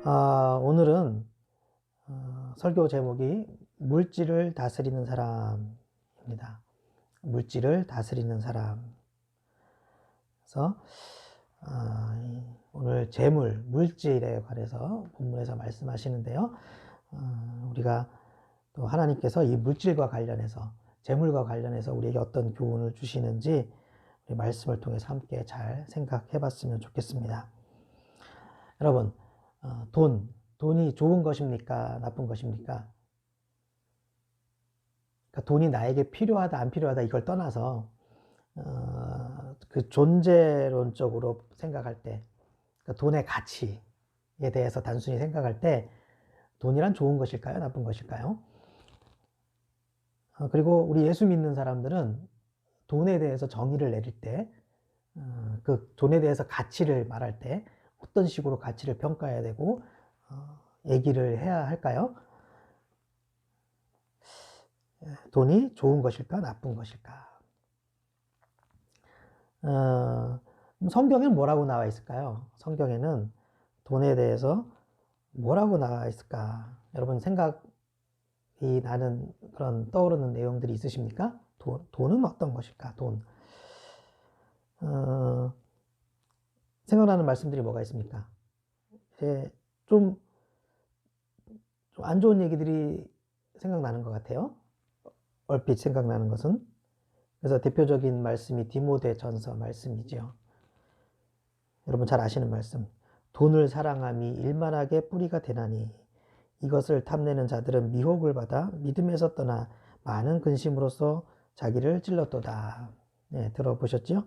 오늘은 설교 제목이 물질을 다스리는 사람입니다. 물질을 다스리는 사람. 그래서 오늘 재물, 물질에 관해서 본문에서 말씀하시는데요. 우리가 또 하나님께서 이 물질과 관련해서, 재물과 관련해서 우리에게 어떤 교훈을 주시는지 우리 말씀을 통해서 함께 잘 생각해 봤으면 좋겠습니다. 여러분, 돈이 좋은 것입니까? 나쁜 것입니까? 그러니까 돈이 나에게 필요하다, 안 필요하다 이걸 떠나서 그 존재론적으로 생각할 때, 그러니까 돈의 가치에 대해서 단순히 생각할 때 돈이란 좋은 것일까요? 나쁜 것일까요? 그리고 우리 예수 믿는 사람들은 돈에 대해서 정의를 내릴 때, 그 돈에 대해서 가치를 말할 때 어떤 식으로 가치를 평가해야 되고 얘기를 해야 할까요? 돈이 좋은 것일까, 나쁜 것일까? 성경에는 뭐라고 나와 있을까요? 성경에는 돈에 대해서 뭐라고 나와 있을까? 여러분 생각이 나는 그런 떠오르는 내용들이 있으십니까? 돈은 어떤 것일까? 돈. 생각나는 말씀들이 뭐가 있습니까? 좀 안 좋은 얘기들이 생각나는 것 같아요. 얼핏 생각나는 것은. 그래서 대표적인 말씀이 디모데 전서 말씀이죠. 여러분 잘 아시는 말씀. 돈을 사랑함이 일만하게 뿌리가 되나니 이것을 탐내는 자들은 미혹을 받아 믿음에서 떠나 많은 근심으로써 자기를 찔렀도다. 네, 들어보셨죠?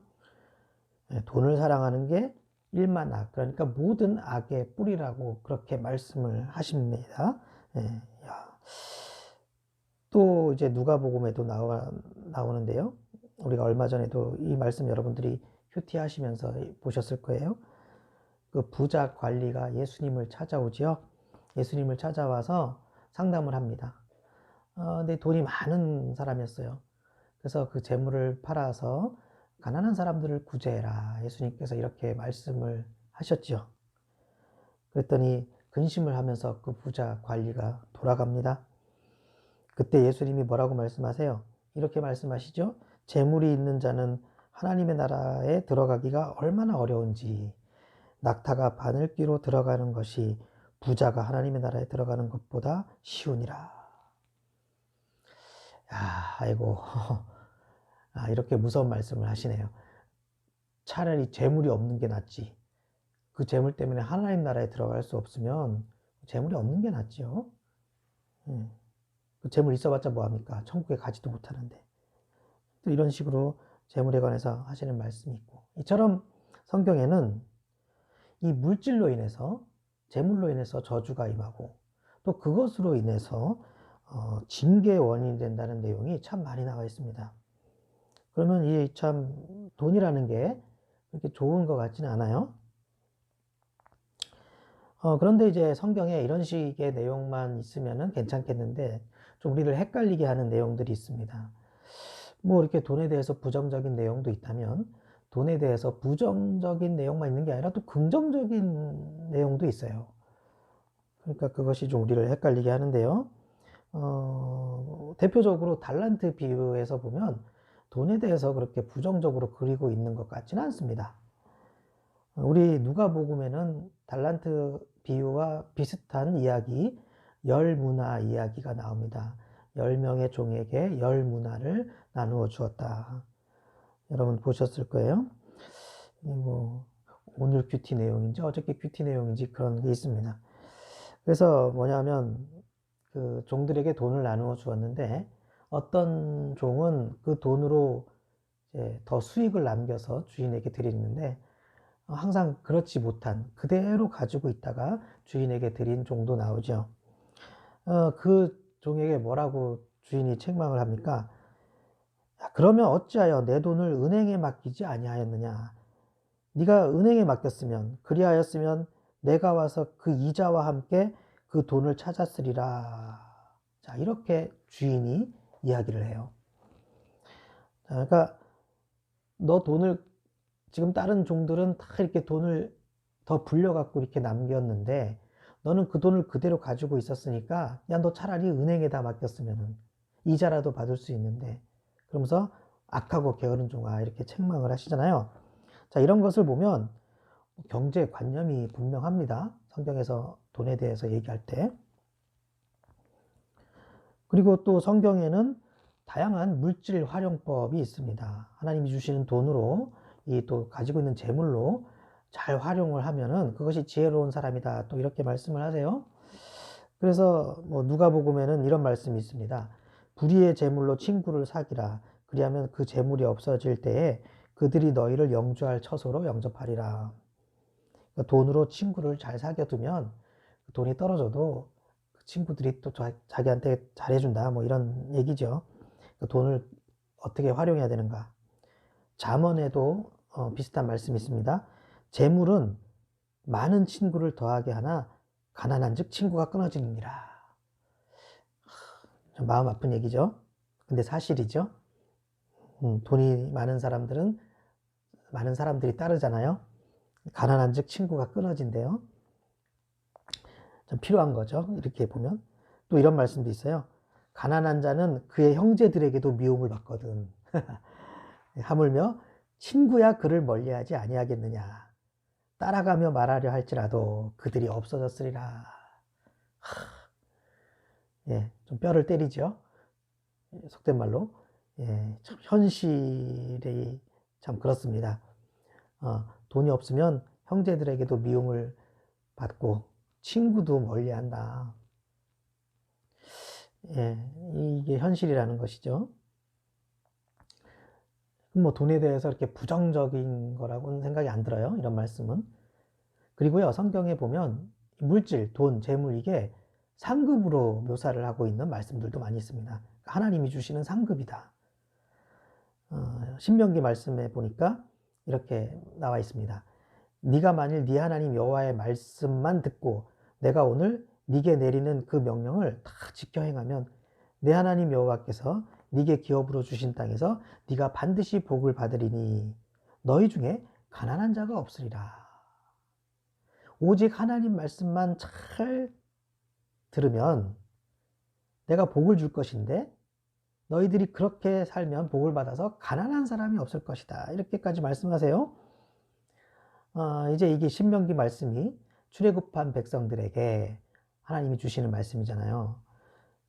네, 돈을 사랑하는 게 일만악, 그러니까 모든 악의 뿌리라고 그렇게 말씀을 하십니다. 네, 또 이제 누가복음에도 나오는데요. 우리가 얼마 전에도 이 말씀 여러분들이 큐티 하시면서 보셨을 거예요. 그 부자 관리가 예수님을 찾아오지요. 예수님을 찾아와서 상담을 합니다. 근데 돈이 많은 사람이었어요. 그래서 그 재물을 팔아서 가난한 사람들을 구제해라. 예수님께서 이렇게 말씀을 하셨죠. 그랬더니 근심을 하면서 그 부자 관리가 돌아갑니다. 그때 예수님이 뭐라고 말씀하세요? 이렇게 말씀하시죠. 재물이 있는 자는 하나님의 나라에 들어가기가 얼마나 어려운지, 낙타가 바늘귀로 들어가는 것이 부자가 하나님의 나라에 들어가는 것보다 쉬우니라. 아이고, 이렇게 무서운 말씀을 하시네요. 차라리 재물이 없는 게 낫지. 그 재물 때문에 하나님 나라에 들어갈 수 없으면 재물이 없는 게 낫죠. 그 재물 있어봤자 뭐합니까? 천국에 가지도 못하는데. 또 이런 식으로 재물에 관해서 하시는 말씀이 있고, 이처럼 성경에는 이 물질로 인해서, 재물로 인해서 저주가 임하고 또 그것으로 인해서 징계의 원인이 된다는 내용이 참 많이 나와 있습니다. 그러면 이 참 돈이라는 게 그렇게 좋은 것 같지는 않아요. 그런데 이제 성경에 이런 식의 내용만 있으면 괜찮겠는데 좀 우리를 헷갈리게 하는 내용들이 있습니다. 뭐 이렇게 돈에 대해서 부정적인 내용도 있다면 돈에 대해서 부정적인 내용만 있는 게 아니라 또 긍정적인 내용도 있어요. 그러니까 그것이 좀 우리를 헷갈리게 하는데요. 대표적으로 달란트 비유에서 보면 돈에 대해서 그렇게 부정적으로 그리고 있는 것 같지는 않습니다. 우리 누가복음에는 달란트 비유와 비슷한 이야기, 열 문화 이야기가 나옵니다. 10명의 종에게 10문화를 나누어 주었다. 여러분 보셨을 거예요. 뭐 오늘 큐티 내용인지 어저께 큐티 내용인지 그런 게 있습니다. 그래서 뭐냐면 그 종들에게 돈을 나누어 주었는데 어떤 종은 그 돈으로 이제 더 수익을 남겨서 주인에게 드리는데 항상 그렇지 못한 그대로 가지고 있다가 주인에게 드린 종도 나오죠. 그 종에게 뭐라고 주인이 책망을 합니까? 그러면 어찌하여 내 돈을 은행에 맡기지 아니하였느냐? 네가 은행에 맡겼으면, 그리하였으면 내가 와서 그 이자와 함께 그 돈을 찾았으리라. 자, 이렇게 주인이 이야기를 해요. 자, 그러니까 너 돈을, 지금 다른 종들은 다 이렇게 돈을 더 불려갖고 이렇게 남겼는데 너는 그 돈을 그대로 가지고 있었으니까 야, 너 차라리 은행에다 맡겼으면은 이자라도 받을 수 있는데, 그러면서 악하고 게으른 종아 이렇게 책망을 하시잖아요. 자, 이런 것을 보면 경제관념이 분명합니다. 성경에서 돈에 대해서 얘기할 때. 그리고 또 성경에는 다양한 물질 활용법이 있습니다. 하나님이 주시는 돈으로 이 또 가지고 있는 재물로 잘 활용을 하면은 그것이 지혜로운 사람이다. 또 이렇게 말씀을 하세요. 그래서 뭐 누가복음에는 이런 말씀이 있습니다. 불의의 재물로 친구를 사귀라. 그리하면 그 재물이 없어질 때에 그들이 너희를 영주할 처소로 영접하리라. 그러니까 돈으로 친구를 잘 사귀어두면 돈이 떨어져도 그 친구들이 또 자기한테 잘해준다. 뭐 이런 얘기죠. 그 돈을 어떻게 활용해야 되는가. 잠언에도 비슷한 말씀이 있습니다. 재물은 많은 친구를 더하게 하나 가난한 즉 친구가 끊어지느니라. 좀 마음 아픈 얘기죠. 근데 사실이죠. 돈이 많은 사람들은 많은 사람들이 따르잖아요. 가난한 즉 친구가 끊어진대요. 좀 필요한 거죠. 이렇게 보면. 또 이런 말씀도 있어요. 가난한 자는 그의 형제들에게도 미움을 받거든. 하물며 친구야 그를 멀리하지 아니하겠느냐. 따라가며 말하려 할지라도 그들이 없어졌으리라. 예, 좀 뼈를 때리죠. 속된 말로. 예, 참 현실이 참 그렇습니다. 돈이 없으면 형제들에게도 미움을 받고 친구도 멀리한다. 예, 이게 현실이라는 것이죠. 뭐 돈에 대해서 이렇게 부정적인 거라고는 생각이 안 들어요. 이런 말씀은. 그리고요, 성경에 보면 물질, 돈, 재물 이게 상급으로 묘사를 하고 있는 말씀들도 많이 있습니다. 하나님이 주시는 상급이다. 신명기 말씀에 보니까 이렇게 나와 있습니다. 네가 만일 네 하나님 여호와의 말씀만 듣고 내가 오늘 네게 내리는 그 명령을 다 지켜 행하면 내 하나님 여호와께서 네게 기업으로 주신 땅에서 네가 반드시 복을 받으리니 너희 중에 가난한 자가 없으리라. 오직 하나님 말씀만 잘 들으면 내가 복을 줄 것인데 너희들이 그렇게 살면 복을 받아서 가난한 사람이 없을 것이다. 이렇게까지 말씀하세요. 이제 이게 신명기 말씀이 출애굽한 백성들에게 하나님이 주시는 말씀이잖아요.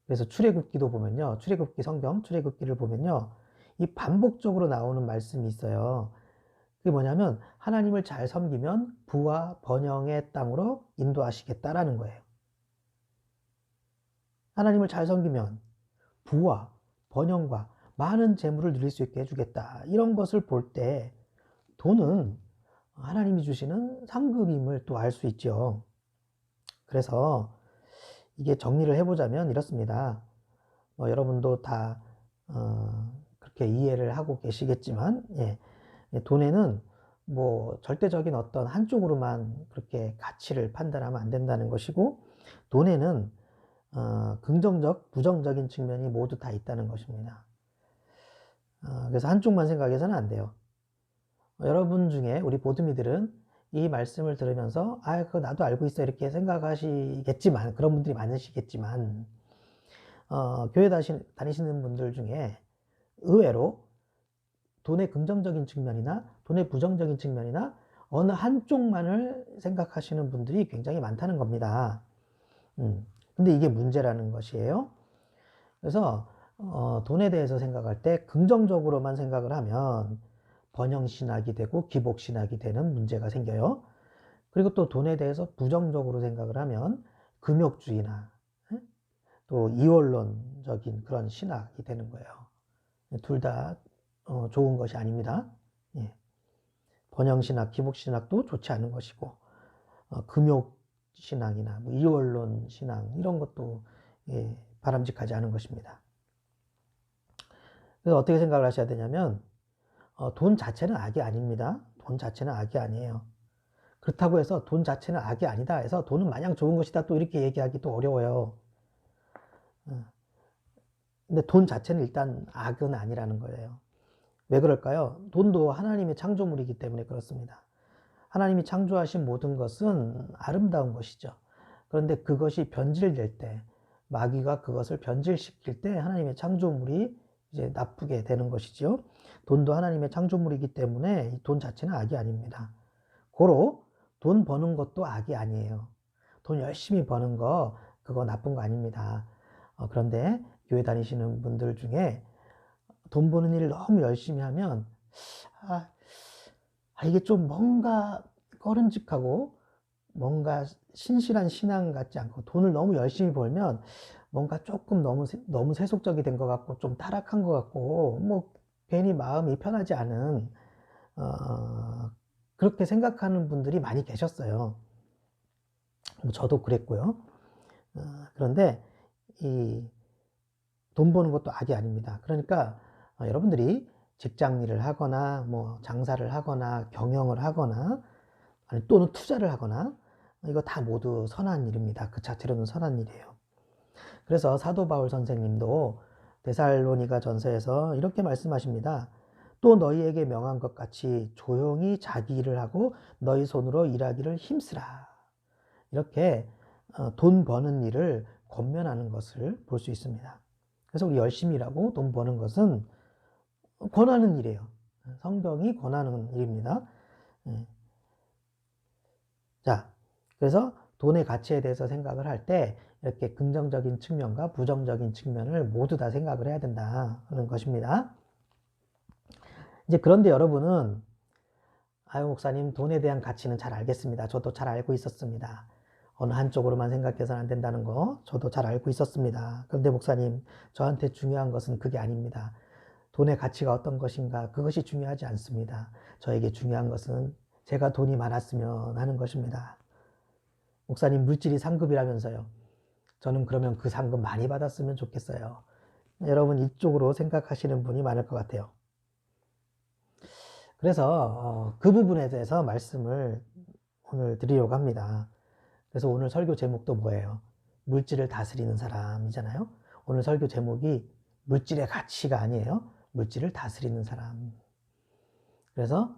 그래서 출애굽기도 보면요. 출애굽기 성경, 출애굽기를 보면요. 이 반복적으로 나오는 말씀이 있어요. 그게 뭐냐면 하나님을 잘 섬기면 부와 번영의 땅으로 인도하시겠다라는 거예요. 하나님을 잘 섬기면 부와 번영과 많은 재물을 누릴 수 있게 해주겠다. 이런 것을 볼 때 돈은 하나님이 주시는 상급임을 또 알 수 있죠. 그래서 이게 정리를 해보자면 이렇습니다. 여러분도 다 그렇게 이해를 하고 계시겠지만, 예, 돈에는 뭐 절대적인 어떤 한쪽으로만 그렇게 가치를 판단하면 안 된다는 것이고, 돈에는 긍정적, 부정적인 측면이 모두 다 있다는 것입니다. 그래서 한쪽만 생각해서는 안 돼요. 여러분 중에 우리 보드미들은 이 말씀을 들으면서 그거 나도 알고 있어 이렇게 생각하시겠지만, 그런 분들이 많으시겠지만, 교회 다니시는 분들 중에 의외로 돈의 긍정적인 측면이나 돈의 부정적인 측면이나 어느 한쪽만을 생각하시는 분들이 굉장히 많다는 겁니다. 근데 이게 문제라는 것이에요. 그래서 돈에 대해서 생각할 때 긍정적으로만 생각을 하면 번영신학이 되고 기복신학이 되는 문제가 생겨요. 그리고 또 돈에 대해서 부정적으로 생각을 하면 금욕주의나 또 이원론적인 그런 신학이 되는 거예요. 둘 다 좋은 것이 아닙니다. 예. 번영신학, 기복신학도 좋지 않은 것이고 금욕신학이나 뭐 이원론 신앙 이런 것도 바람직하지 않은 것입니다. 그래서 어떻게 생각을 하셔야 되냐면 돈 자체는 악이 아닙니다. 돈 자체는 악이 아니에요. 그렇다고 해서 돈 자체는 악이 아니다 해서 돈은 마냥 좋은 것이다 또 이렇게 얘기하기도 어려워요. 근데 돈 자체는 일단 악은 아니라는 거예요. 왜 그럴까요? 돈도 하나님의 창조물이기 때문에 그렇습니다. 하나님이 창조하신 모든 것은 아름다운 것이죠. 그런데 그것이 변질될 때, 마귀가 그것을 변질시킬 때 하나님의 창조물이 이제 나쁘게 되는 것이지요. 돈도 하나님의 창조물이기 때문에 이 돈 자체는 악이 아닙니다. 고로 돈 버는 것도 악이 아니에요. 돈 열심히 버는 거 그거 나쁜 거 아닙니다. 그런데 교회 다니시는 분들 중에 돈 버는 일 너무 열심히 하면 이게 좀 뭔가 꺼름직하고 뭔가 신실한 신앙 같지 않고 돈을 너무 열심히 벌면 뭔가 조금 너무 세속적이 된 것 같고 좀 타락한 것 같고 뭐 괜히 마음이 편하지 않은 그렇게 생각하는 분들이 많이 계셨어요. 저도 그랬고요. 그런데 이 돈 버는 것도 악이 아닙니다. 그러니까 여러분들이 직장 일을 하거나 뭐 장사를 하거나 경영을 하거나 아니 또는 투자를 하거나 이거 다 모두 선한 일입니다. 그 자체로는 선한 일이에요. 그래서 사도 바울 선생님도 데살로니가 전서에서 이렇게 말씀하십니다. 또 너희에게 명한 것 같이 조용히 자기 일을 하고 너희 손으로 일하기를 힘쓰라. 이렇게 돈 버는 일을 권면하는 것을 볼 수 있습니다. 그래서 우리 열심히 일하고 돈 버는 것은 권하는 일이에요. 성경이 권하는 일입니다. 자, 그래서 돈의 가치에 대해서 생각을 할 때 이렇게 긍정적인 측면과 부정적인 측면을 모두 다 생각을 해야 된다 하는 것입니다. 이제 그런데 여러분은 목사님 돈에 대한 가치는 잘 알겠습니다. 저도 잘 알고 있었습니다. 어느 한쪽으로만 생각해서는 안 된다는 거 저도 잘 알고 있었습니다. 그런데 목사님 저한테 중요한 것은 그게 아닙니다. 돈의 가치가 어떤 것인가 그것이 중요하지 않습니다. 저에게 중요한 것은 제가 돈이 많았으면 하는 것입니다. 목사님 물질이 상급이라면서요. 저는 그러면 그 상급 많이 받았으면 좋겠어요. 여러분 이쪽으로 생각하시는 분이 많을 것 같아요. 그래서 그 부분에 대해서 말씀을 오늘 드리려고 합니다. 그래서 오늘 설교 제목도 뭐예요? 물질을 다스리는 사람이잖아요. 오늘 설교 제목이 물질의 가치가 아니에요. 물질을 다스리는 사람. 그래서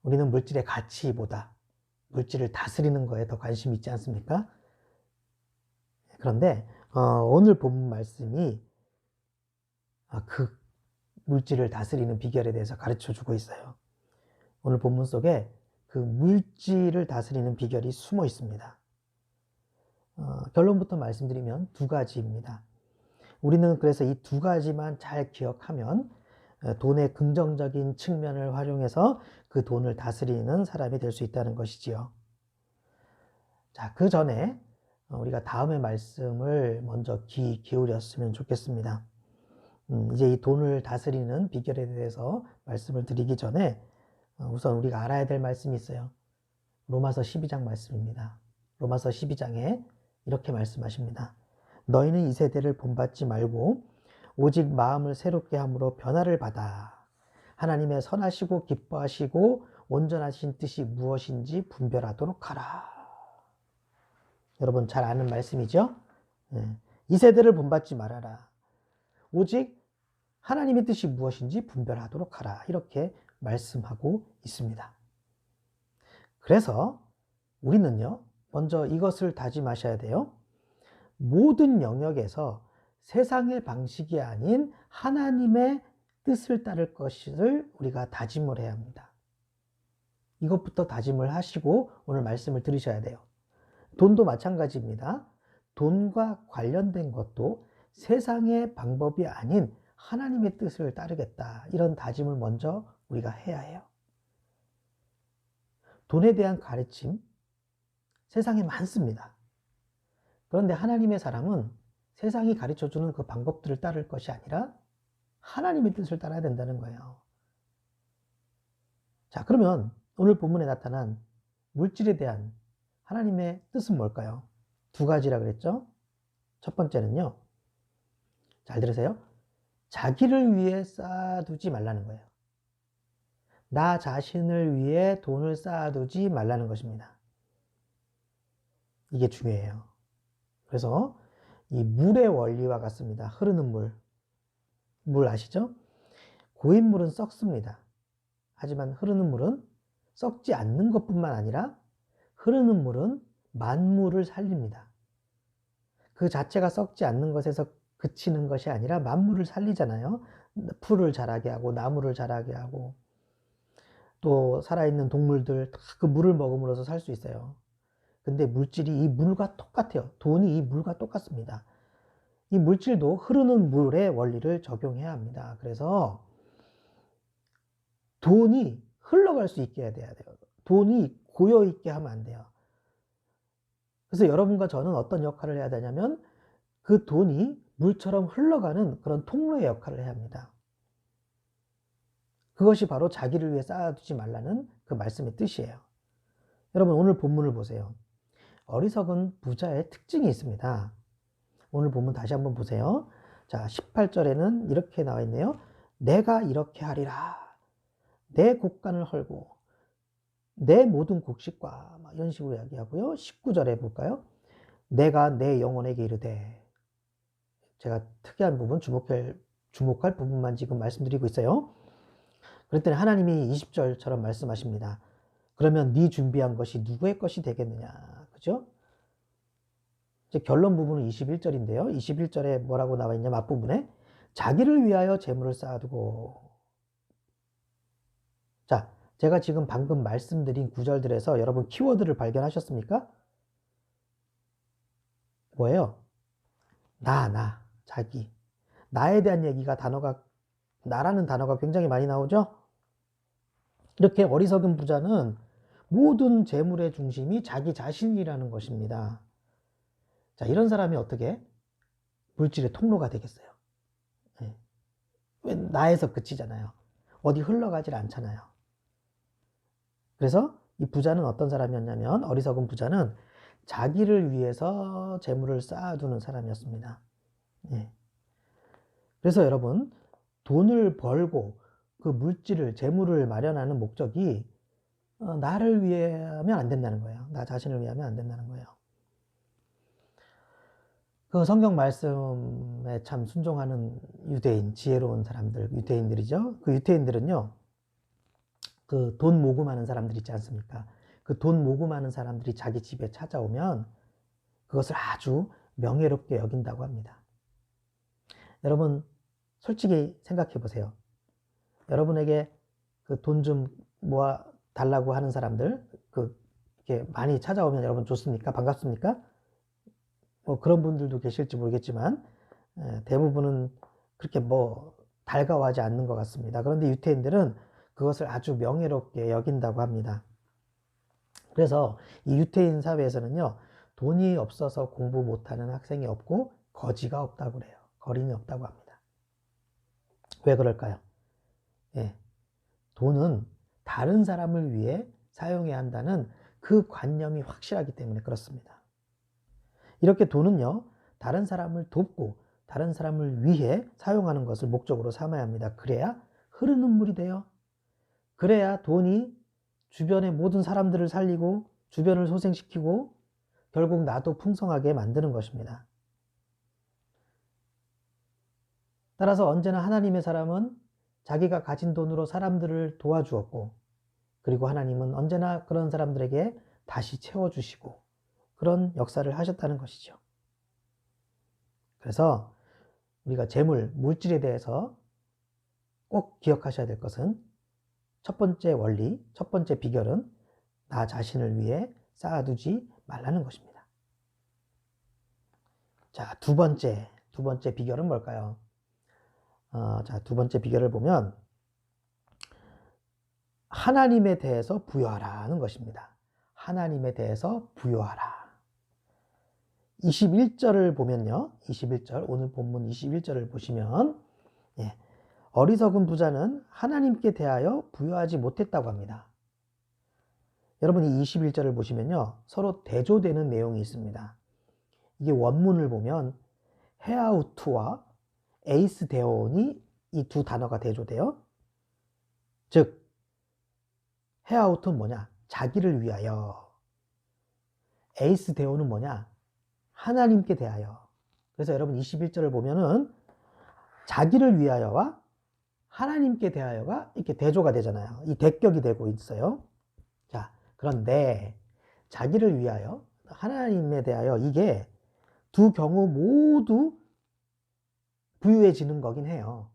우리는 물질의 가치보다 물질을 다스리는 거에 더 관심이 있지 않습니까? 그런데 오늘 본 말씀이 그 물질을 다스리는 비결에 대해서 가르쳐 주고 있어요. 오늘 본문 속에 그 물질을 다스리는 비결이 숨어 있습니다. 결론부터 말씀드리면 두 가지입니다. 우리는 그래서 이 두 가지만 잘 기억하면 돈의 긍정적인 측면을 활용해서 그 돈을 다스리는 사람이 될 수 있다는 것이지요. 자, 그 전에 우리가 다음의 말씀을 먼저 귀 기울였으면 좋겠습니다. 이제 이 돈을 다스리는 비결에 대해서 말씀을 드리기 전에 우선 우리가 알아야 될 말씀이 있어요. 로마서 12장 말씀입니다. 로마서 12장에 이렇게 말씀하십니다. 너희는 이 세대를 본받지 말고 오직 마음을 새롭게 함으로 변화를 받아 하나님의 선하시고 기뻐하시고 온전하신 뜻이 무엇인지 분별하도록 하라. 여러분 잘 아는 말씀이죠? 이 세대를 본받지 말아라. 오직 하나님의 뜻이 무엇인지 분별하도록 하라. 이렇게 말씀하고 있습니다. 그래서 우리는요, 먼저 이것을 다짐하셔야 돼요. 모든 영역에서 세상의 방식이 아닌 하나님의 뜻을 따를 것을 우리가 다짐을 해야 합니다. 이것부터 다짐을 하시고 오늘 말씀을 들으셔야 돼요. 돈도 마찬가지입니다. 돈과 관련된 것도 세상의 방법이 아닌 하나님의 뜻을 따르겠다. 이런 다짐을 먼저 우리가 해야 해요. 돈에 대한 가르침, 세상에 많습니다. 그런데 하나님의 사람은 세상이 가르쳐주는 그 방법들을 따를 것이 아니라 하나님의 뜻을 따라야 된다는 거예요. 자, 그러면 오늘 본문에 나타난 물질에 대한 하나님의 뜻은 뭘까요? 두 가지라 그랬죠? 첫 번째는요. 잘 들으세요. 자기를 위해 쌓아두지 말라는 거예요. 나 자신을 위해 돈을 쌓아두지 말라는 것입니다. 이게 중요해요. 그래서 이 물의 원리와 같습니다. 흐르는 물. 물 아시죠? 고인 물은 썩습니다. 하지만 흐르는 물은 썩지 않는 것뿐만 아니라 흐르는 물은 만물을 살립니다. 그 자체가 썩지 않는 것에서 그치는 것이 아니라 만물을 살리잖아요. 풀을 자라게 하고 나무를 자라게 하고 또 살아있는 동물들 다 그 물을 먹음으로써 살 수 있어요. 근데 물질이 이 물과 똑같아요. 돈이 이 물과 똑같습니다. 이 물질도 흐르는 물의 원리를 적용해야 합니다. 그래서 돈이 흘러갈 수 있게 해야 돼요. 돈이 고여있게 하면 안 돼요. 그래서 여러분과 저는 어떤 역할을 해야 되냐면 그 돈이 물처럼 흘러가는 그런 통로의 역할을 해야 합니다. 그것이 바로 자기를 위해 쌓아두지 말라는 그 말씀의 뜻이에요. 여러분 오늘 본문을 보세요. 어리석은 부자의 특징이 있습니다. 오늘 본문 다시 한번 보세요. 자, 18절에는 이렇게 나와 있네요. 내가 이렇게 하리라. 내 곡간을 헐고 내 모든 곡식과 이런 식으로 이야기하고요. 19절에 볼까요? 내가 내 영혼에게 이르되, 제가 특이한 부분 주목할 부분만 지금 말씀드리고 있어요. 그랬더니 하나님이 20절처럼 말씀하십니다. 그러면 네 준비한 것이 누구의 것이 되겠느냐. 그죠? 이제 결론 부분은 21절인데요. 21절에 뭐라고 나와 있냐면 앞부분에 자기를 위하여 재물을 쌓아두고. 자, 제가 지금 방금 말씀드린 구절들에서 여러분 키워드를 발견하셨습니까? 뭐예요? 자기. 나에 대한 얘기가 나라는 단어가 굉장히 많이 나오죠? 이렇게 어리석은 부자는 모든 재물의 중심이 자기 자신이라는 것입니다. 자, 이런 사람이 어떻게 물질의 통로가 되겠어요? 네. 왜 나에서 그치잖아요. 어디 흘러가질 않잖아요. 그래서 이 부자는 어떤 사람이었냐면 어리석은 부자는 자기를 위해서 재물을 쌓아두는 사람이었습니다. 네. 그래서 여러분 돈을 벌고 그 물질을 재물을 마련하는 목적이 나를 위하면 안 된다는 거예요. 나 자신을 위하면 안 된다는 거예요. 그 성경 말씀에 참 순종하는 유대인, 지혜로운 사람들, 유대인들이죠. 그 유대인들은요, 그 돈 모금하는 사람들 있지 않습니까? 그 돈 모금하는 사람들이 자기 집에 찾아오면 그것을 아주 명예롭게 여긴다고 합니다. 여러분, 솔직히 생각해 보세요. 여러분에게 그 돈 좀 모아 달라고 하는 사람들, 이렇게 많이 찾아오면 여러분 좋습니까? 반갑습니까? 뭐 그런 분들도 계실지 모르겠지만, 대부분은 그렇게 달가워하지 않는 것 같습니다. 그런데 유태인들은 그것을 아주 명예롭게 여긴다고 합니다. 그래서 이 유태인 사회에서는요, 돈이 없어서 공부 못하는 학생이 없고 거지가 없다고 그래요. 거린이 없다고 합니다. 왜 그럴까요? 예, 돈은 다른 사람을 위해 사용해야 한다는 그 관념이 확실하기 때문에 그렇습니다. 이렇게 돈은요, 다른 사람을 돕고 다른 사람을 위해 사용하는 것을 목적으로 삼아야 합니다. 그래야 흐르는 물이 돼요. 그래야 돈이 주변의 모든 사람들을 살리고 주변을 소생시키고 결국 나도 풍성하게 만드는 것입니다. 따라서 언제나 하나님의 사람은 자기가 가진 돈으로 사람들을 도와주었고, 그리고 하나님은 언제나 그런 사람들에게 다시 채워주시고 그런 역사를 하셨다는 것이죠. 그래서 우리가 재물, 물질에 대해서 꼭 기억하셔야 될 것은 첫 번째 원리, 첫 번째 비결은 나 자신을 위해 쌓아두지 말라는 것입니다. 자, 두 번째 비결은 뭘까요? 자, 두 번째 비결을 보면 하나님에 대해서 부여하라는 것입니다. 하나님에 대해서 부여하라. 21절을 보면요. 21절, 오늘 본문 21절을 보시면 어리석은 부자는 하나님께 대하여 부여하지 못했다고 합니다. 여러분 이 21절을 보시면요. 서로 대조되는 내용이 있습니다. 이게 원문을 보면 헤아우트와 에이스 데온이 이 두 단어가 대조돼요. 즉 헤아우트는 뭐냐? 자기를 위하여. 에이스 데온은 뭐냐? 하나님께 대하여. 그래서 여러분 21절을 보면은 자기를 위하여와 하나님께 대하여가 이렇게 대조가 되잖아요. 이 대격이 되고 있어요. 자, 그런데 자기를 위하여, 하나님에 대하여 이게 두 경우 모두 부유해지는 거긴 해요.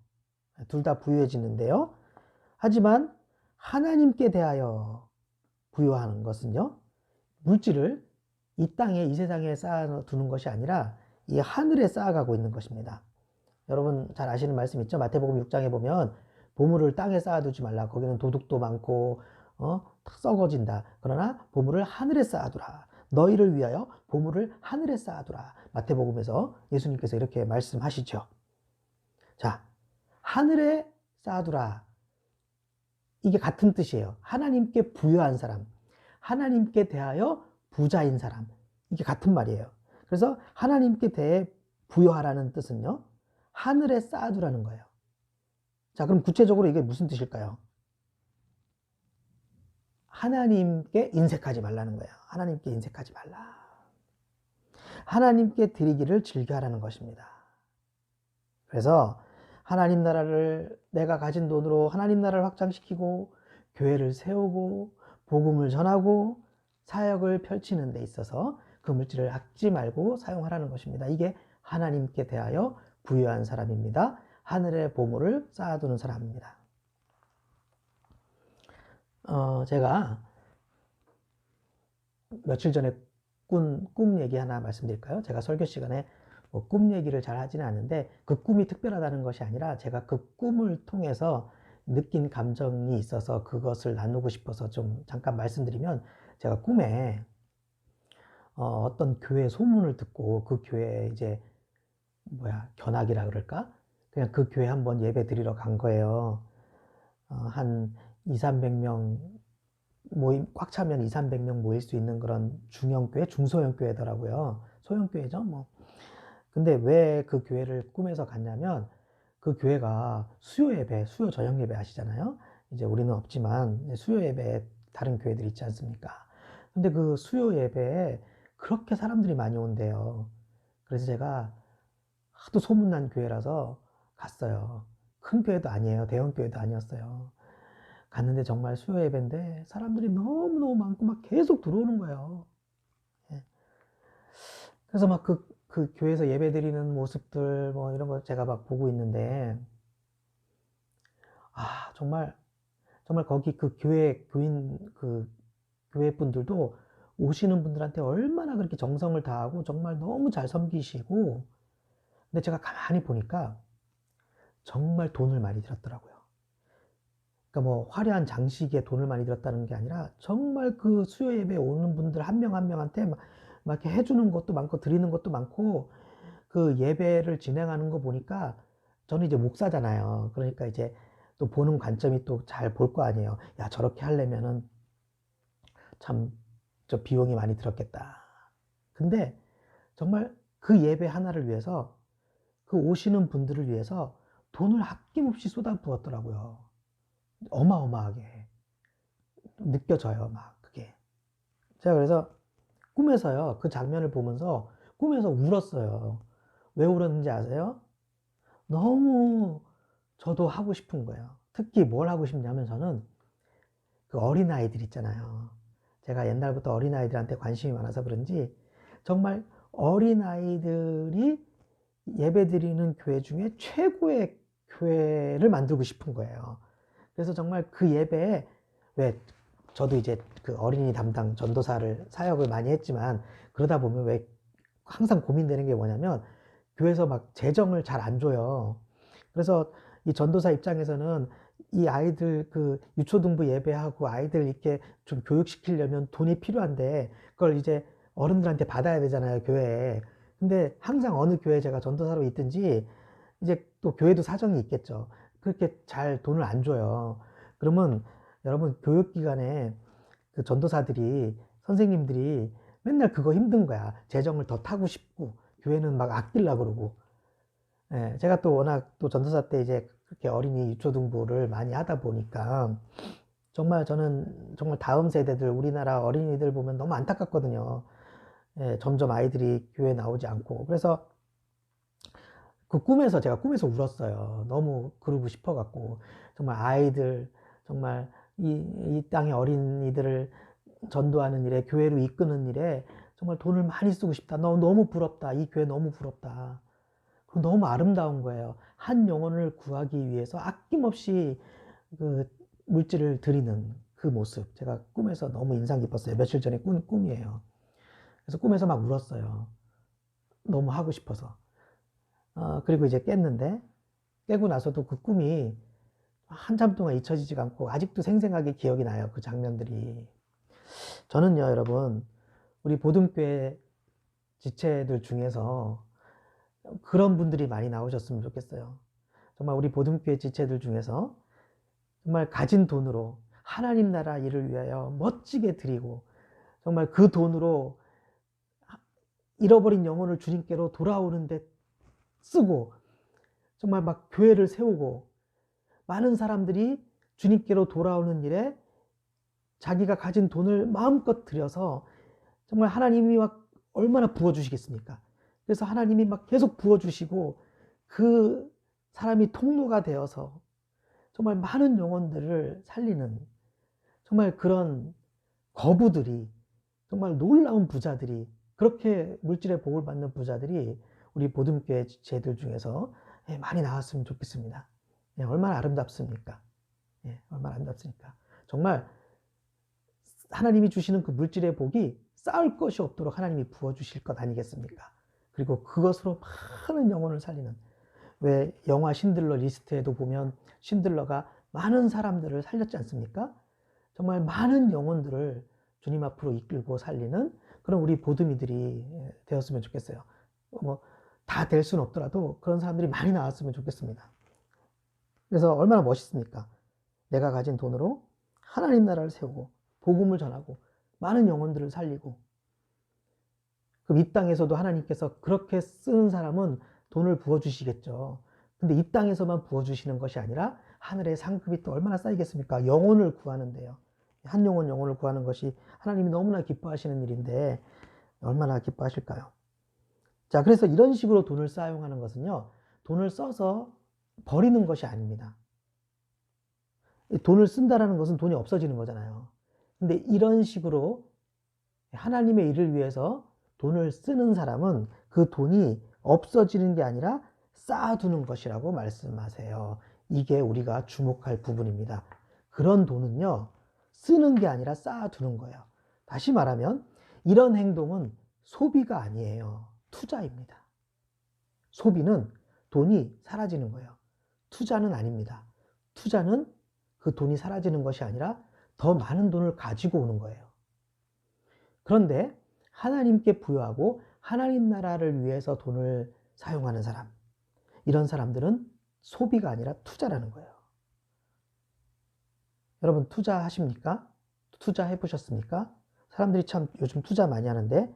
둘 다 부유해지는데요. 하지만 하나님께 대하여 부유하는 것은요, 물질을 이 땅에, 이 세상에 쌓아두는 것이 아니라 이 하늘에 쌓아가고 있는 것입니다. 여러분 잘 아시는 말씀 있죠? 마태복음 6장에 보면 보물을 땅에 쌓아두지 말라. 거기는 도둑도 많고 썩어진다. 그러나 보물을 하늘에 쌓아두라. 너희를 위하여 보물을 하늘에 쌓아두라. 마태복음에서 예수님께서 이렇게 말씀하시죠. 자, 하늘에 쌓아두라. 이게 같은 뜻이에요. 하나님께 부유한 사람, 하나님께 대하여 부자인 사람. 이게 같은 말이에요. 그래서 하나님께 대해 부여하라는 뜻은요, 하늘에 쌓아두라는 거예요. 자, 그럼 구체적으로 이게 무슨 뜻일까요? 하나님께 인색하지 말라는 거예요. 하나님께 인색하지 말라. 하나님께 드리기를 즐겨하라는 것입니다. 그래서 하나님 나라를, 내가 가진 돈으로 하나님 나라를 확장시키고 교회를 세우고 복음을 전하고 사역을 펼치는 데 있어서 그 물질을 아끼지 말고 사용하라는 것입니다. 이게 하나님께 대하여 부유한 사람입니다. 하늘의 보물을 쌓아두는 사람입니다. 제가 며칠 전에 꿈 얘기 하나 말씀드릴까요? 제가 설교 시간에 꿈 얘기를 잘 하지는 않는데 그 꿈이 특별하다는 것이 아니라 제가 그 꿈을 통해서 느낀 감정이 있어서 그것을 나누고 싶어서 좀 잠깐 말씀드리면, 제가 꿈에 어떤 교회 소문을 듣고 그 교회에 이제 견학이라 그럴까? 그냥 그 교회 한번 예배 드리러 간 거예요. 한 200~300명 모임, 꽉 차면 200~300명 모일 수 있는 그런 중형교회, 중소형 교회더라고요. 소형 교회죠, 뭐. 근데 왜 그 교회를 꿈에서 갔냐면, 그 교회가 수요 예배, 수요 저녁 예배 아시잖아요. 이제 우리는 없지만 수요 예배 다른 교회들 있지 않습니까? 근데 그 수요 예배에 그렇게 사람들이 많이 온대요. 그래서 제가 하도 소문난 교회라서 갔어요. 큰 교회도 아니에요. 대형 교회도 아니었어요. 갔는데 정말 수요 예배인데 사람들이 너무너무 많고 막 계속 들어오는 거예요. 그래서 막 그 교회에서 예배 드리는 모습들 뭐 이런 거 제가 막 보고 있는데, 정말 거기 그 교인 그 교회 분들도 오시는 분들한테 얼마나 그렇게 정성을 다하고 정말 너무 잘 섬기시고, 근데 제가 가만히 보니까 정말 돈을 많이 들었더라고요. 그러니까 뭐 화려한 장식에 돈을 많이 들었다는 게 아니라 정말 그 수요 예배에 오는 분들 한 명 한 명한테 막 이렇게 해주는 것도 많고 드리는 것도 많고, 그 예배를 진행하는 거 보니까 저는 이제 목사잖아요. 그러니까 이제 또 보는 관점이 또 잘 볼 거 아니에요. 야, 저렇게 하려면은 참 저 비용이 많이 들었겠다. 근데 정말 그 예배 하나를 위해서, 그 오시는 분들을 위해서 돈을 아낌없이 쏟아부었더라고요. 어마어마하게 느껴져요, 막 그게. 제가 그래서 꿈에서요, 그 장면을 보면서 꿈에서 울었어요. 왜 울었는지 아세요? 너무 저도 하고 싶은 거예요. 특히 뭘 하고 싶냐면, 저는 그 어린아이들 있잖아요. 제가 옛날부터 어린아이들한테 관심이 많아서 그런지 정말 어린아이들이 예배드리는 교회 중에 최고의 교회를 만들고 싶은 거예요. 그래서 정말 그 예배에, 왜 저도 이제 그 어린이 담당 전도사를 사역을 많이 했지만, 그러다 보면 왜 항상 고민되는 게 뭐냐면, 교회에서 막 재정을 잘 안 줘요. 그래서 이 전도사 입장에서는 이 아이들 그 유초등부 예배하고 아이들 이렇게 좀 교육시키려면 돈이 필요한데, 그걸 이제 어른들한테 받아야 되잖아요, 교회에. 근데 항상 어느 교회에 제가 전도사로 있든지 이제 또 교회도 사정이 있겠죠. 그렇게 잘 돈을 안 줘요. 그러면 여러분, 교육기관에 그 전도사들이, 선생님들이 맨날 그거 힘든 거야. 재정을 더 타고 싶고 교회는 막 아끼려고 그러고. 제가 또 워낙 또 전도사 때 이제 그렇게 어린이 유초등부를 많이 하다 보니까 정말 저는 정말 다음 세대들, 우리나라 어린이들 보면 너무 안타깝거든요. 점점 아이들이 교회에 나오지 않고. 그래서 그 꿈에서, 제가 꿈에서 울었어요. 너무 그러고 싶어갖고. 정말 아이들, 정말 이 땅의 어린이들을 전도하는 일에, 교회로 이끄는 일에 정말 돈을 많이 쓰고 싶다. 너무 부럽다. 이 교회 너무 부럽다. 너무 아름다운 거예요. 한 영혼을 구하기 위해서 아낌없이 그 물질을 드리는 그 모습. 제가 꿈에서 너무 인상 깊었어요. 며칠 전에 꾼 꿈이에요. 그래서 꿈에서 막 울었어요. 너무 하고 싶어서. 그리고 이제 깼는데, 깨고 나서도 그 꿈이 한참 동안 잊혀지지가 않고 아직도 생생하게 기억이 나요. 그 장면들이. 저는요, 여러분, 우리 보듬교회 지체들 중에서 그런 분들이 많이 나오셨으면 좋겠어요. 정말 우리 보듬교회 지체들 중에서 정말 가진 돈으로 하나님 나라 일을 위하여 멋지게 드리고, 정말 그 돈으로 잃어버린 영혼을 주님께로 돌아오는데 쓰고, 정말 막 교회를 세우고, 많은 사람들이 주님께로 돌아오는 일에 자기가 가진 돈을 마음껏 들여서 정말 하나님이 막 얼마나 부어주시겠습니까? 그래서 하나님이 막 계속 부어주시고 그 사람이 통로가 되어서 정말 많은 영혼들을 살리는 정말 그런 거부들이, 정말 놀라운 부자들이, 그렇게 물질의 복을 받는 부자들이 우리 보듬교회 지체들 중에서 많이 나왔으면 좋겠습니다. 얼마나 아름답습니까? 얼마나 아름답습니까? 정말 하나님이 주시는 그 물질의 복이 쌓을 것이 없도록 하나님이 부어주실 것 아니겠습니까? 그리고 그것으로 많은 영혼을 살리는, 왜 영화 신들러 리스트에도 보면 신들러가 많은 사람들을 살렸지 않습니까? 정말 많은 영혼들을 주님 앞으로 이끌고 살리는 그런 우리 보듬이들이 되었으면 좋겠어요. 다 될 수는 없더라도 그런 사람들이 많이 나왔으면 좋겠습니다. 그래서 얼마나 멋있습니까? 내가 가진 돈으로 하나님 나라를 세우고 복음을 전하고 많은 영혼들을 살리고, 그럼 이 땅에서도 하나님께서 그렇게 쓰는 사람은 돈을 부어주시겠죠. 근데 이 땅에서만 부어주시는 것이 아니라 하늘의 상급이 또 얼마나 쌓이겠습니까? 영혼을 구하는데요. 한 영혼을 구하는 것이 하나님이 너무나 기뻐하시는 일인데 얼마나 기뻐하실까요? 자, 그래서 이런 식으로 돈을 사용하는 것은요, 돈을 써서 버리는 것이 아닙니다. 돈을 쓴다라는 것은 돈이 없어지는 거잖아요. 근데 이런 식으로 하나님의 일을 위해서 돈을 쓰는 사람은 그 돈이 없어지는 게 아니라 쌓아두는 것이라고 말씀하세요. 이게 우리가 주목할 부분입니다. 그런 돈은요, 쓰는 게 아니라 쌓아두는 거예요. 다시 말하면 이런 행동은 소비가 아니에요. 투자입니다. 소비는 돈이 사라지는 거예요. 투자는 아닙니다. 투자는 그 돈이 사라지는 것이 아니라 더 많은 돈을 가지고 오는 거예요. 그런데 하나님께 부여하고 하나님 나라를 위해서 돈을 사용하는 사람, 이런 사람들은 소비가 아니라 투자라는 거예요. 여러분 투자하십니까? 투자해 보셨습니까? 사람들이 참 요즘 투자 많이 하는데,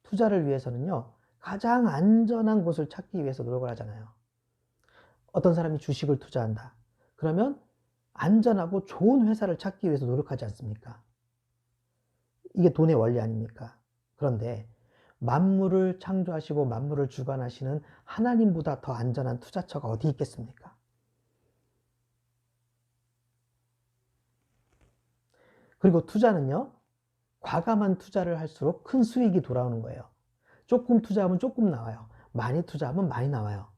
투자를 위해서는요, 가장 안전한 곳을 찾기 위해서 노력을 하잖아요. 어떤 사람이 주식을 투자한다. 그러면 안전하고 좋은 회사를 찾기 위해서 노력하지 않습니까? 이게 돈의 원리 아닙니까? 그런데 만물을 창조하시고 만물을 주관하시는 하나님보다 더 안전한 투자처가 어디 있겠습니까? 그리고 투자는요, 과감한 투자를 할수록 큰 수익이 돌아오는 거예요. 조금 투자하면 조금 나와요. 많이 투자하면 많이 나와요.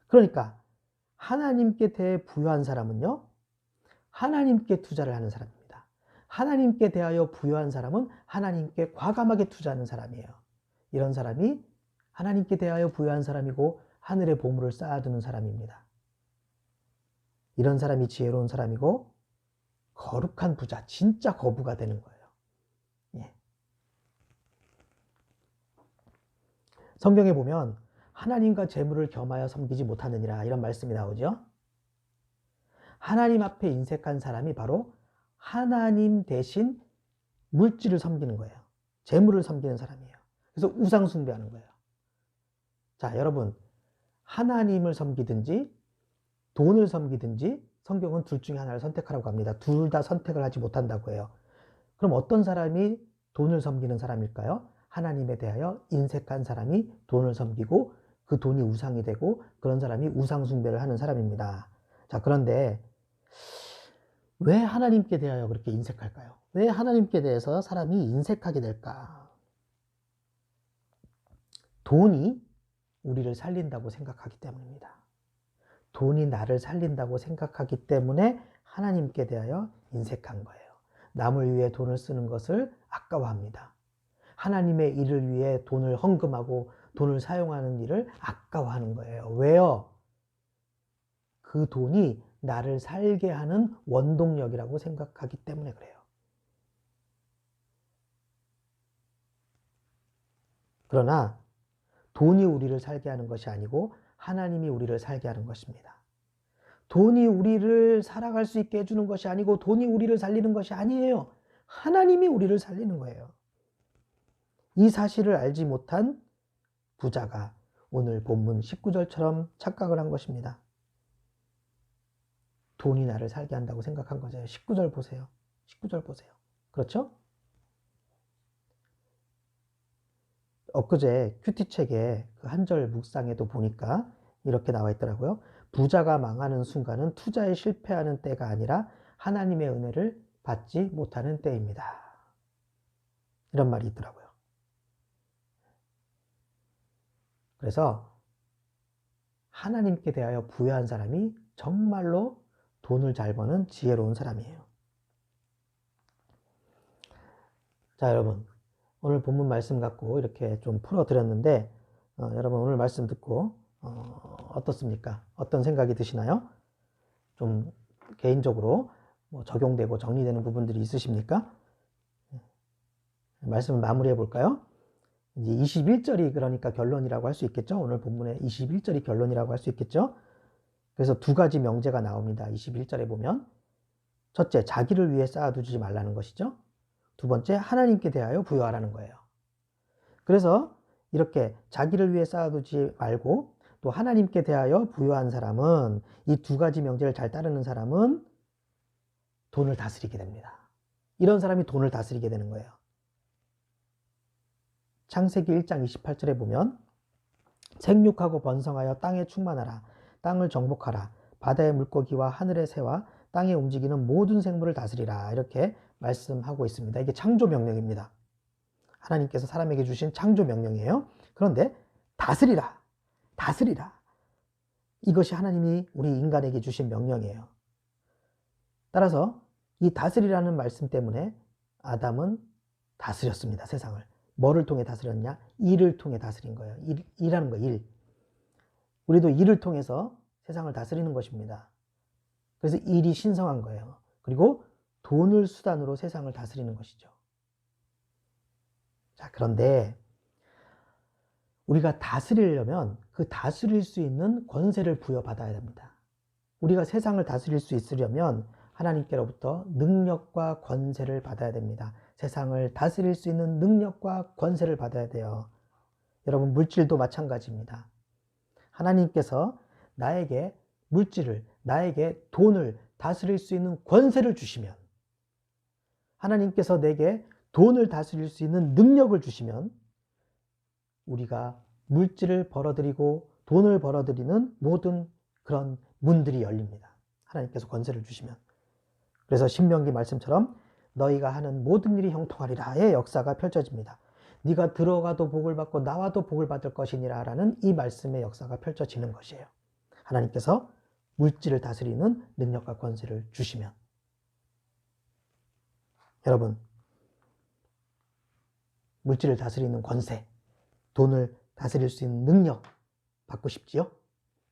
그러니까 하나님께 대해 부여한 사람은요, 하나님께 투자를 하는 사람입니다. 하나님께 대하여 부여한 사람은 하나님께 과감하게 투자하는 사람이에요. 이런 사람이 하나님께 대하여 부여한 사람이고 하늘의 보물을 쌓아두는 사람입니다. 이런 사람이 지혜로운 사람이고 거룩한 부자, 진짜 거부가 되는 거예요. 예. 성경에 보면 하나님과 재물을 겸하여 섬기지 못하느니라, 이런 말씀이 나오죠. 하나님 앞에 인색한 사람이 바로 하나님 대신 물질을 섬기는 거예요. 재물을 섬기는 사람이에요. 그래서 우상 숭배하는 거예요. 자, 여러분, 하나님을 섬기든지 돈을 섬기든지 성경은 둘 중에 하나를 선택하라고 합니다. 둘 다 선택을 하지 못한다고 해요. 그럼 어떤 사람이 돈을 섬기는 사람일까요? 하나님에 대하여 인색한 사람이 돈을 섬기고 그 돈이 우상이 되고 그런 사람이 우상 숭배를 하는 사람입니다. 자, 그런데 왜 하나님께 대하여 그렇게 인색할까요? 왜 하나님께 대해서 사람이 인색하게 될까? 돈이 우리를 살린다고 생각하기 때문입니다. 돈이 나를 살린다고 생각하기 때문에 하나님께 대하여 인색한 거예요. 남을 위해 돈을 쓰는 것을 아까워합니다. 하나님의 일을 위해 돈을 헌금하고 돈을 사용하는 일을 아까워하는 거예요. 왜요? 그 돈이 나를 살게 하는 원동력이라고 생각하기 때문에 그래요. 그러나 돈이 우리를 살게 하는 것이 아니고 하나님이 우리를 살게 하는 것입니다. 돈이 우리를 살아갈 수 있게 해주는 것이 아니고 돈이 우리를 살리는 것이 아니에요. 하나님이 우리를 살리는 거예요. 이 사실을 알지 못한 부자가 오늘 본문 19절처럼 착각을 한 것입니다. 돈이 나를 살게 한다고 생각한 거죠. 19절 보세요. 19절 보세요. 그렇죠? 엊그제 큐티책에 그 한 절 묵상에도 보니까 이렇게 나와 있더라고요. 부자가 망하는 순간은 투자에 실패하는 때가 아니라 하나님의 은혜를 받지 못하는 때입니다. 이런 말이 있더라고요. 그래서 하나님께 대하여 부여한 사람이 정말로 돈을 잘 버는 지혜로운 사람이에요. 자, 여러분, 오늘 본문 말씀 갖고 이렇게 좀 풀어드렸는데 여러분 오늘 말씀 듣고 어떻습니까? 어떤 생각이 드시나요? 좀 개인적으로 뭐 적용되고 정리되는 부분들이 있으십니까? 말씀을 마무리해 볼까요? 이제 21절이 그러니까 결론이라고 할 수 있겠죠? 오늘 본문의 21절이 결론이라고 할 수 있겠죠? 그래서 두 가지 명제가 나옵니다. 21절에 보면 첫째, 자기를 위해 쌓아두지 말라는 것이죠. 두 번째, 하나님께 대하여 부여하라는 거예요. 그래서 이렇게 자기를 위해 쌓아두지 말고 또 하나님께 대하여 부여한 사람은, 이 두 가지 명제를 잘 따르는 사람은 돈을 다스리게 됩니다. 이런 사람이 돈을 다스리게 되는 거예요. 창세기 1장 28절에 보면 생육하고 번성하여 땅에 충만하라. 땅을 정복하라. 바다의 물고기와 하늘의 새와 땅에 움직이는 모든 생물을 다스리라. 이렇게 말씀하고 있습니다. 이게 창조 명령입니다. 하나님께서 사람에게 주신 창조 명령이에요. 그런데 다스리라. 다스리라. 이것이 하나님이 우리 인간에게 주신 명령이에요. 따라서 이 다스리라는 말씀 때문에 아담은 다스렸습니다. 세상을. 뭐를 통해 다스렸냐? 일을 통해 다스린 거예요. 일하는 거, 일. 우리도 일을 통해서 세상을 다스리는 것입니다. 그래서 일이 신성한 거예요. 그리고 돈을 수단으로 세상을 다스리는 것이죠. 자, 그런데 우리가 다스리려면 그 다스릴 수 있는 권세를 부여받아야 됩니다. 우리가 세상을 다스릴 수 있으려면 하나님께로부터 능력과 권세를 받아야 됩니다. 세상을 다스릴 수 있는 능력과 권세를 받아야 돼요. 여러분, 물질도 마찬가지입니다. 하나님께서 나에게 물질을, 나에게 돈을 다스릴 수 있는 권세를 주시면, 하나님께서 내게 돈을 다스릴 수 있는 능력을 주시면 우리가 물질을 벌어들이고 돈을 벌어들이는 모든 그런 문들이 열립니다. 하나님께서 권세를 주시면. 그래서 신명기 말씀처럼 너희가 하는 모든 일이 형통하리라의 역사가 펼쳐집니다. 네가 들어가도 복을 받고 나와도 복을 받을 것이니라 라는 이 말씀의 역사가 펼쳐지는 것이에요. 하나님께서 물질을 다스리는 능력과 권세를 주시면. 여러분, 물질을 다스리는 권세, 돈을 다스릴 수 있는 능력 받고 싶지요?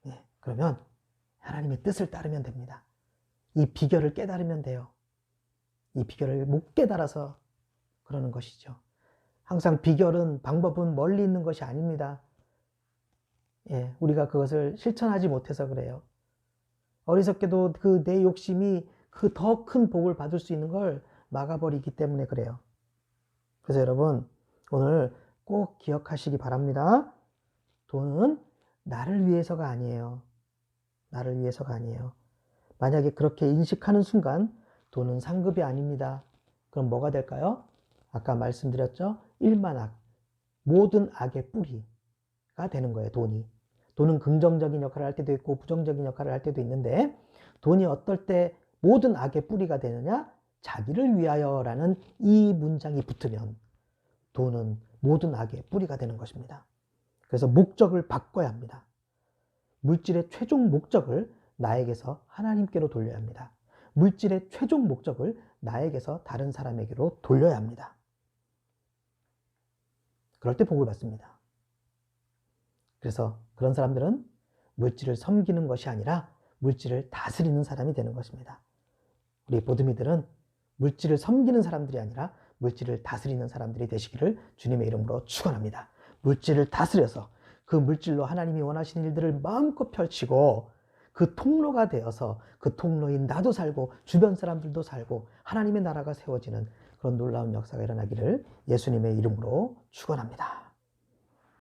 네, 그러면 하나님의 뜻을 따르면 됩니다. 이 비결을 깨달으면 돼요. 이 비결을 못 깨달아서 그러는 것이죠. 항상 비결은, 방법은 멀리 있는 것이 아닙니다. 예, 우리가 그것을 실천하지 못해서 그래요. 어리석게도 그 내 욕심이 그 더 큰 복을 받을 수 있는 걸 막아버리기 때문에 그래요. 그래서 여러분, 오늘 꼭 기억하시기 바랍니다. 돈은 나를 위해서가 아니에요. 나를 위해서가 아니에요. 만약에 그렇게 인식하는 순간 돈은 상급이 아닙니다. 그럼 뭐가 될까요? 아까 말씀드렸죠? 일만악, 모든 악의 뿌리가 되는 거예요. 돈은 긍정적인 역할을 할 때도 있고 부정적인 역할을 할 때도 있는데, 돈이 어떨 때 모든 악의 뿌리가 되느냐? 자기를 위하여라는 이 문장이 붙으면 돈은 모든 악의 뿌리가 되는 것입니다. 그래서 목적을 바꿔야 합니다. 물질의 최종 목적을 나에게서 하나님께로 돌려야 합니다. 물질의 최종 목적을 나에게서 다른 사람에게로 돌려야 합니다. 그럴 때 복을 받습니다. 그래서 그런 사람들은 물질을 섬기는 것이 아니라 물질을 다스리는 사람이 되는 것입니다. 우리 보드미들은 물질을 섬기는 사람들이 아니라 물질을 다스리는 사람들이 되시기를 주님의 이름으로 축원합니다. 물질을 다스려서 그 물질로 하나님이 원하시는 일들을 마음껏 펼치고 그 통로가 되어서 그 통로인 나도 살고 주변 사람들도 살고 하나님의 나라가 세워지는 그런 놀라운 역사가 일어나기를 예수님의 이름으로 축원합니다.